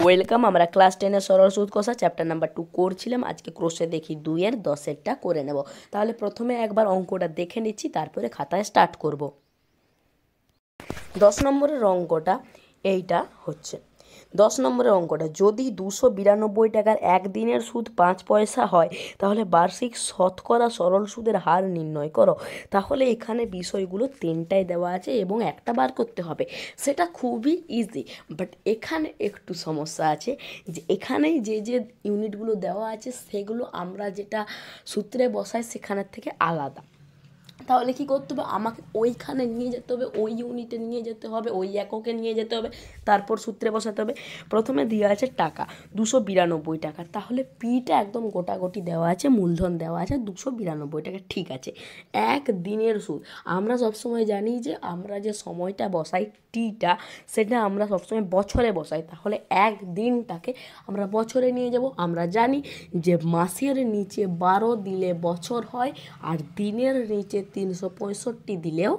Welcome. আমরা class 10-এর সরল সুদ কষা চ্যাপ্টার নাম্বার 2 করছিলাম। আজকে ক্রোশে দেখি 2-এর 10-এরটা করে নেব। তাহলে প্রথমে একবার অঙ্কটা দেখে নিচ্ছি, তারপরে খাতায় স্টার্ট করব। 10 নম্বরের অঙ্কটা এইটা হচ্ছে 10 নম্বরের অঙ্কটা, যদি 292 টাকার একদিনের সুদ 5 পয়সা হয় তাহলে বার্ষিক শতকরা সরল সুদের হার নির্ণয় করো। তাহলে এখানে বিষয়গুলো তিনটাই দেওয়া আছে এবং একটা বার করতে হবে, সেটা খুবই ইজি। বাট এখানে একটু সমস্যা আছে, যে এখানে যে ইউনিটগুলো দেওয়া আছে সেগুলো আমরা যেটা সূত্রে বসাই সেখানের থেকে আলাদা। তাহলে কি করতে হবে, আমাকে ওইখানে নিয়ে যেতে হবে, ওই ইউনিটে নিয়ে যেতে হবে, ওই এককে নিয়ে যেতে হবে, তারপর সূত্রে বসাতে হবে। প্রথমে দেওয়া আছে টাকা 292 টাকা, তাহলে পিটা একদম গোটাগোটি দেওয়া আছে, মূলধন দেওয়া আছে 292 টাকা। ঠিক আছে, এক দিনের সুদ। আমরা সবসময় জানি যে আমরা যে সময়টা বসাই টিটা, সেটা আমরা সবসময় বছরে বসাই, তাহলে এক দিনটাকে আমরা বছরে নিয়ে যাব। আমরা জানি যে মাসের নিচে 12 দিলে বছর হয়, আর দিনের নিচে 365 দিলেও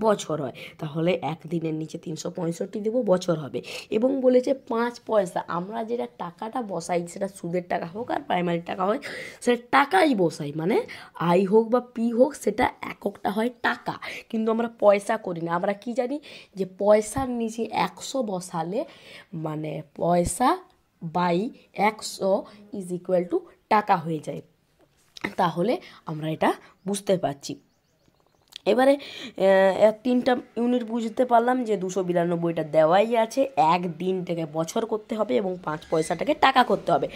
বছর হয়। তাহলে এক দিনের নিচে 365 দেবো, বছর হবে। এবং বলেছে 5 পয়সা, আমরা যেটা টাকাটা বসাই সেটা সুদের টাকা হোক আর প্রাইমারি টাকা হয়, সেটা টাকাই বসাই, মানে আই হোক বা পি হোক, সেটা এককটা হয় টাকা। কিন্তু আমরা পয়সা করি না। আমরা কি জানি যে পয়সার নিচে 100 বসালে মানে পয়সা বাই 100 ইজ ইকুয়াল টু টাকা হয়ে যায়। তাহলে আমরা এটা বুঝতে পারছি। এবারে তিনটা ইউনিট বুঝতে পারলাম যে 292টা দেওয়াই আছে, এক দিনটাকে বছর করতে হবে এবং 5 পয়সাটাকে টাকা করতে হবে।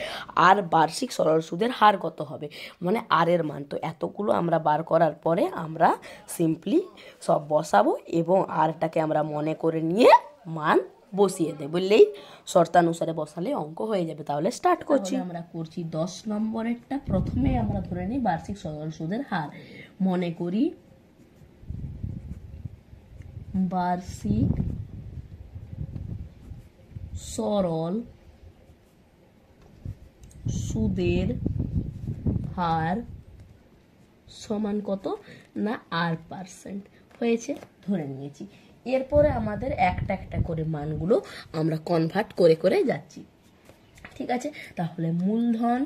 আর বার্ষিক সরল সুদের হার কত হবে, মানে আর এর মান। তো এতগুলো আমরা বার করার পরে আমরা সিম্পলি সব বসাবো এবং আরটাকে আমরা মনে করে নিয়ে মান বসিয়ে দেব, বললেই শর্তানুসারে বসালে অঙ্ক হয়ে যাবে। তাহলে স্টার্ট করছি। আমরা করছি 10 নম্বরেরটা। প্রথমে আমরা ধরে নিই বার্ষিক সরল সুদের হার। মনে করি বার্ষিক সরল সুদের হার সমান কত না R%। হয়েছে, ধরে নিয়েছি। এরপরে আমাদের একটা একটা করে মানগুলো আমরা কনভার্ট করে করে যাচ্ছি। ঠিক আছে, তাহলে মূলধন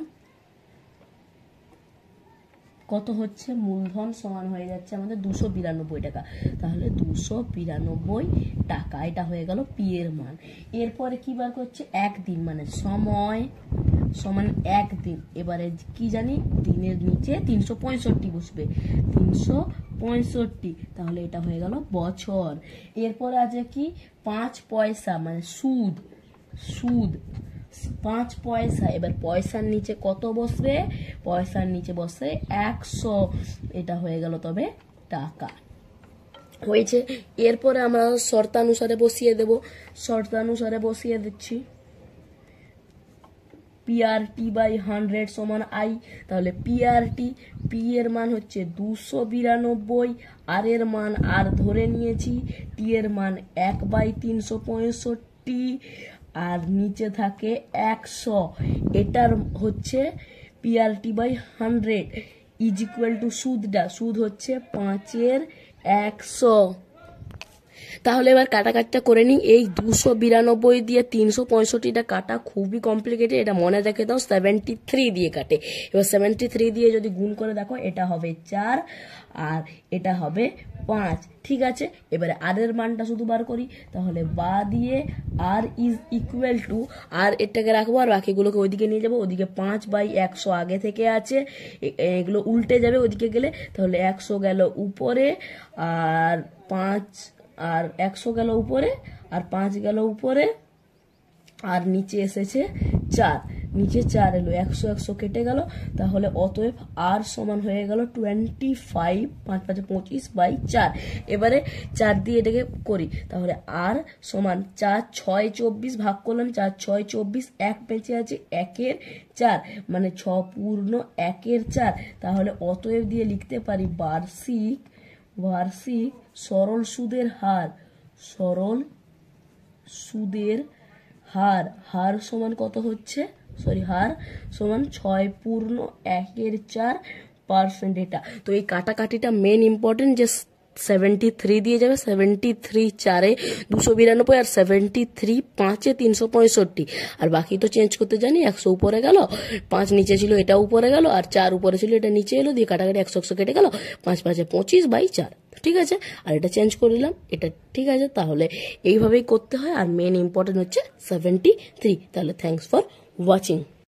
কত হচ্ছে, মূলধন সমান হয়ে যাচ্ছে আমাদের 292 টাকা। তাহলে 292 টাকা, এটা হয়ে গেল পি এর মান। এরপরে কি বার করছে, একদিন মানে সময় সমান একদিন। এবারে কি জানি, দিনের নিচে 365 বসবে, 365, তাহলে এটা হয়ে গেল বছর। এরপরে আছে কি 5 পয়সা মানে সুদ, 5 পয়সা। এবার পয়সার নিচে কত বসবে, পয়সার নিচে বসে 100, এটা হয়ে গেল তবে টাকা। হয়েছে। এরপরে আমরা শর্তানুসারে বসিয়ে দেব, শর্তানুসারে বসিয়ে দিচ্ছি। পিআরটি বাই 100 সমান আই। তাহলে পিআরটি, পি এর মান হচ্ছে 292, আর এর মান আর ধরে নিয়েছি, টি এর মান 1/365, আর নিচে থাকে 100। এটার হচ্ছে PRT by 100 is equal to সুদটা, সুদ হচ্ছে 5/100। তাহলে এবার কাটাকাটিটা করে নিই। এই 292 দিয়ে 365টা কাটা খুবই কমপ্লিকেটেড, এটা মনে রেখে দাও। 73 দিয়ে কাটে। এবার 73 দিয়ে যদি গুণ করে দেখো, এটা হবে 4 আর এটা হবে 5। ঠিক আছে, এবারে আর এর মানটা শুধু বার করি। তাহলে বা দিয়ে আর ইজ ইকুয়াল টু, আর এটাকে রাখবো আর বাকিগুলোকে ওইদিকে নিয়ে যাবো। ওদিকে 5/100 আগে থেকে আছে, এগুলো উল্টে যাবে ওদিকে গেলে। তাহলে 100 গেল উপরে আর 100 গেল উপরে আর 5 গেল উপরে, আর নিচে এসেছে 4, নিচে 4 এলো, 100 কেটে গেল। তাহলে অতএব আর সমান হয়ে গেল 25, 5 5 25/4। এবারে 4 দিয়ে এটাকে করি, তাহলে আর সমান 4 6 24, ভাগ করলাম 4 6 24, 1 বেঁচে আছে 1/4, মানে 6 পূর্ণ 1/4। তাহলে অতএব দিয়ে লিখতে পারি বার্ষিক সরল সুদের হার, সরল সুদের হার, হার সমান কত হচ্ছে, হার সমান 6 পূর্ণ 1/4%। এটা তো এই কাটাকাটিটা মেন ইম্পর্টেন্ট, যে 73 দিয়ে যাবে, 73 4-এ 292, আর 73 5-এ 365, আর বাকি তো চেঞ্জ করতে জানি। 100 উপরে গেল, 5 নিচে ছিল, এটা উপরে গেল, আর 4 উপরে ছিল, এটা নিচে এলো, দিয়ে কাটাকাটি 100 কেটে গেল, 5 5-এ 25/4, ঠিক আছে। আর এটা চেঞ্জ করে দিলাম, এটা ঠিক আছে। তাহলে এইভাবেই করতে হয়, আর মেন ইম্পর্টেন্ট হচ্ছে 73। তাহলে থ্যাংকস ফর ওয়াচিং।